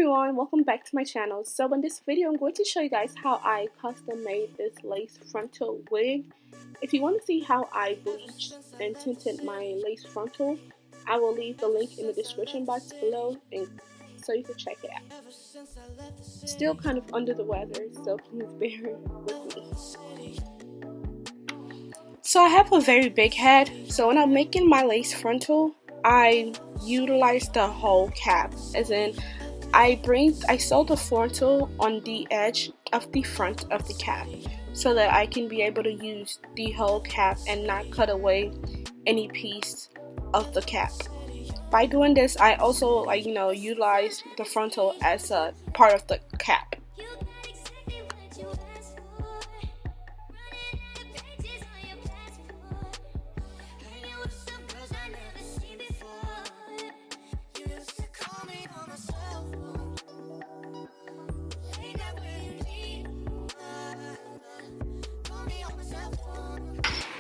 everyone, welcome back to my channel. So in this video I'm going to show you guys how I custom made this lace frontal wig. If you want to see how I bleached and tinted my lace frontal, I will leave the link in the description box below and so you can check it out. Still kind of under the weather, so please bear with me. So I have a very big head, so when I'm making my lace frontal, I utilize the whole cap, as in I sew the frontal on the edge of the front of the cap so that I can be able to use the whole cap and not cut away any piece of the cap. By doing this, I also utilize the frontal as a part of the cap.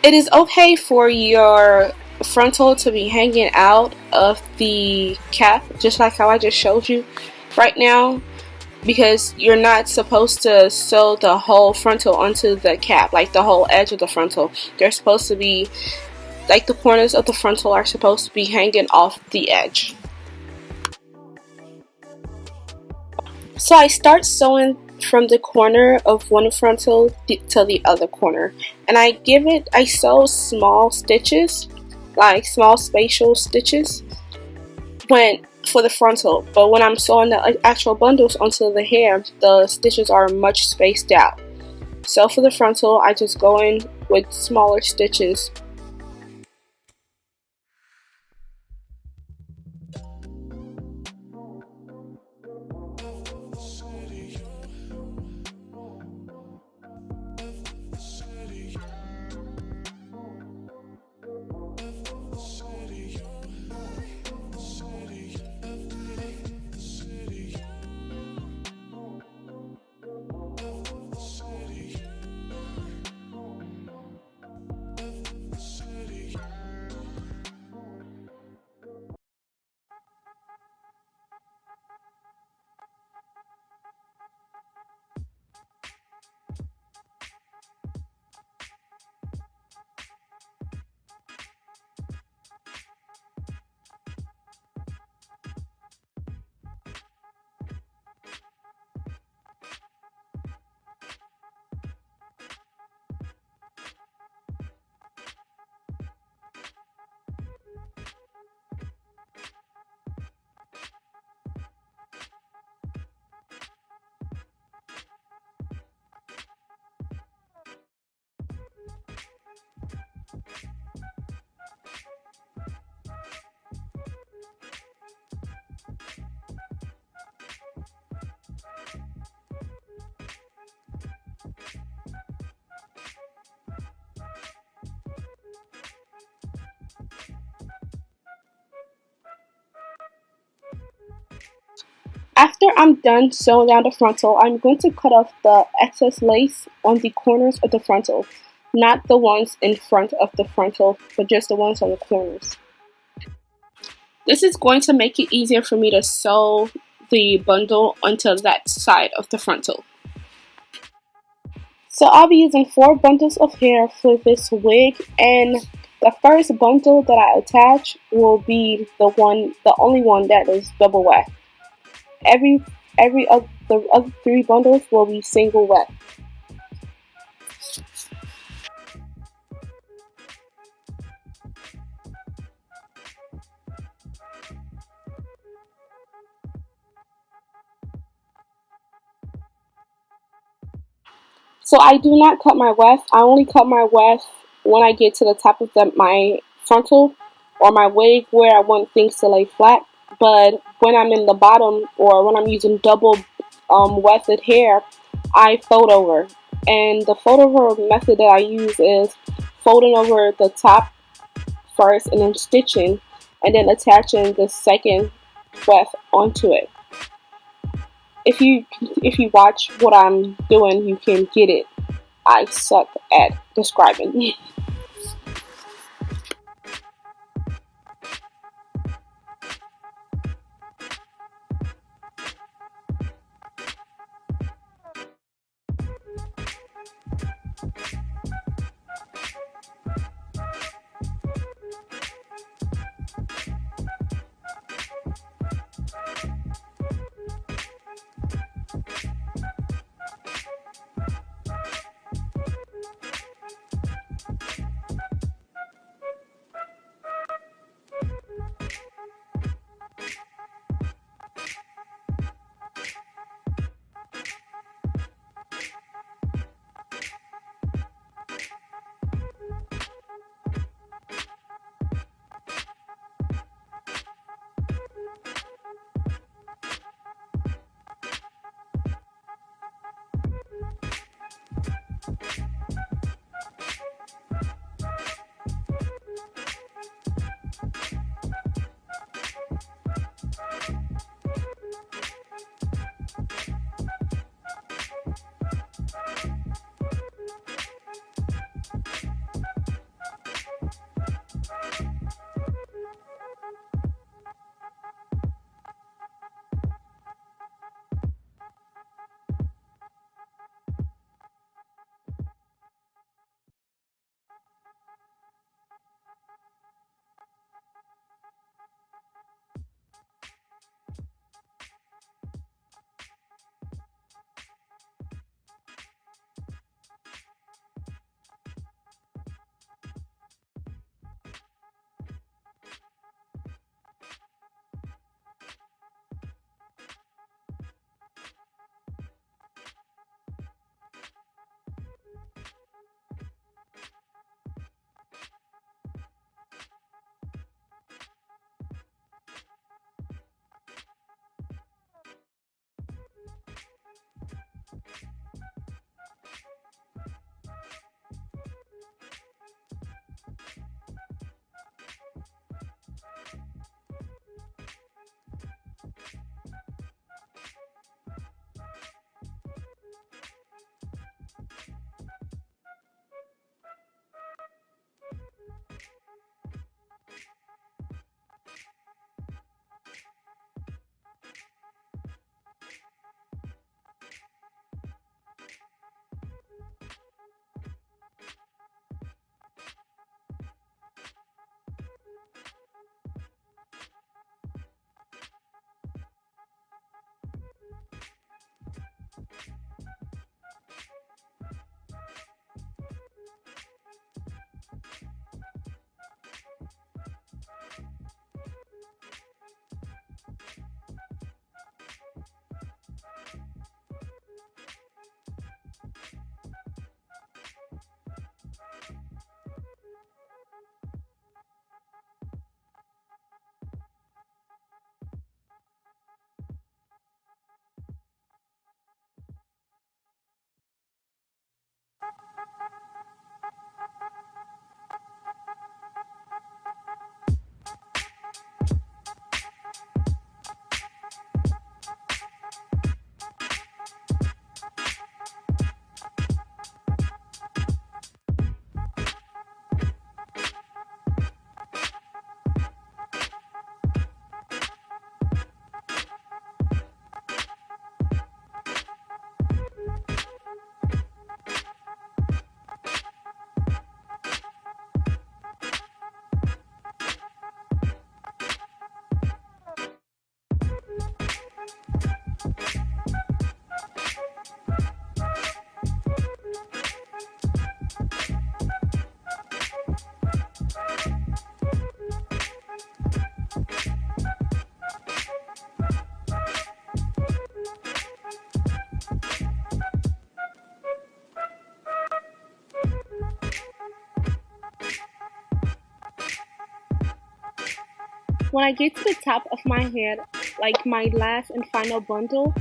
It is okay for your frontal to be hanging out of the cap, just like how I just showed you right now, because you're not supposed to sew the whole frontal onto the cap, like the whole edge of the frontal. They're supposed to be, like the corners of the frontal are supposed to be hanging off the edge. So I start sewing from the corner of one frontal to the other corner, and I sew small stitches, like small spatial stitches for the frontal, but when I'm sewing the actual bundles onto the hair, the stitches are much spaced out. So for the frontal, I just go in with smaller stitches. After I'm done sewing down the frontal, I'm going to cut off the excess lace on the corners of the frontal. Not the ones in front of the frontal, but just the ones on the corners. This is going to make it easier for me to sew the bundle onto that side of the frontal. So I'll be using 4 bundles of hair for this wig, and the first bundle that I attach will be the only one that is double wet. Every of the other 3 bundles will be single wet. So I do not cut my weft. I only cut my weft when I get to the top of my frontal or my wig where I want things to lay flat. But when I'm in the bottom or when I'm using double wefted hair, I fold over. And the fold over method that I use is folding over the top first and then stitching and then attaching the second weft onto it. If you watch what I'm doing, you can get it. I suck at describing. When I get to the top of my head, like my last and final bundle,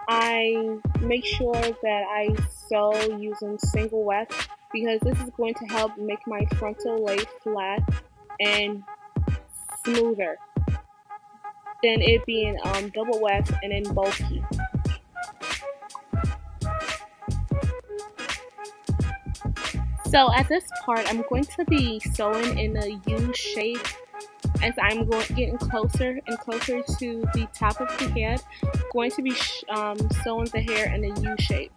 I make sure that I sew using single weft because this is going to help make my frontal lay flat and smoother than it being double weft and then bulky. So at this part, I'm going to be sewing in a U shape as I'm getting closer and closer to the top of the head. Going to be sewing the hair in a U shape.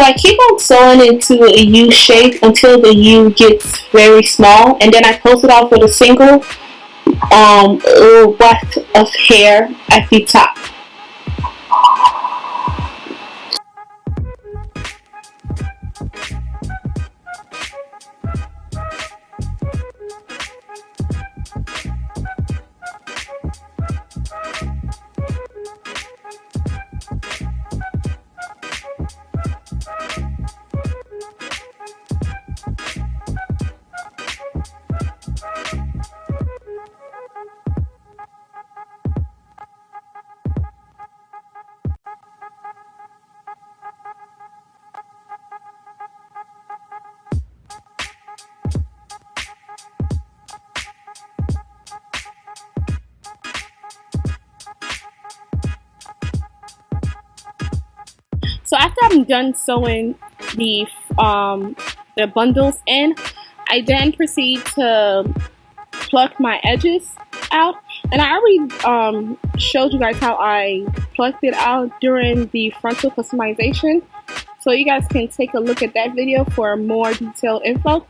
So I keep on sewing into a U shape until the U gets very small, and then I close it off with a single weft of hair at the top. So after I'm done sewing the bundles in, I then proceed to pluck my edges out. And I already showed you guys how I plucked it out during the frontal customization. So you guys can take a look at that video for more detailed info.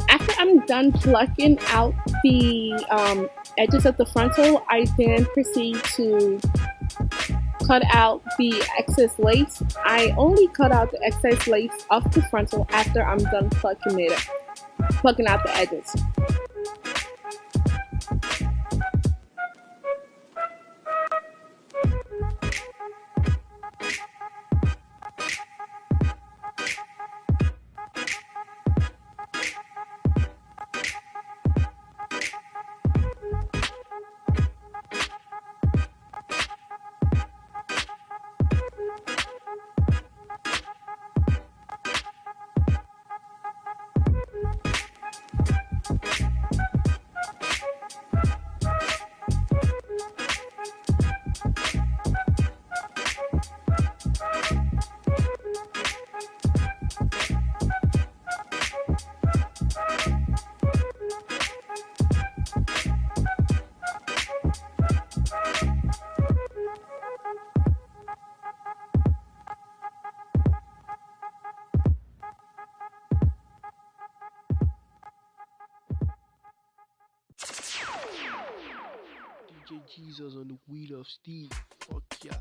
After I'm done plucking out the edges of the frontal, I then proceed to cut out the excess lace. I only cut out the excess lace off the frontal after I'm done plucking out the edges. DJ Jesus on the wheel of steel. Fuck yeah.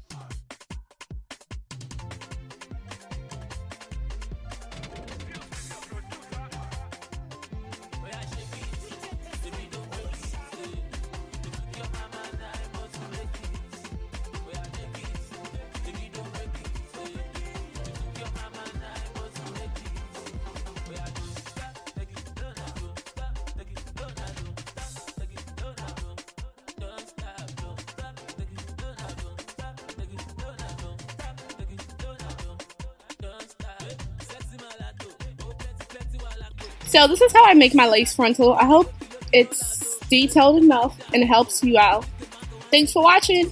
So this is how I make my lace frontal. I hope it's detailed enough and helps you out. Thanks for watching.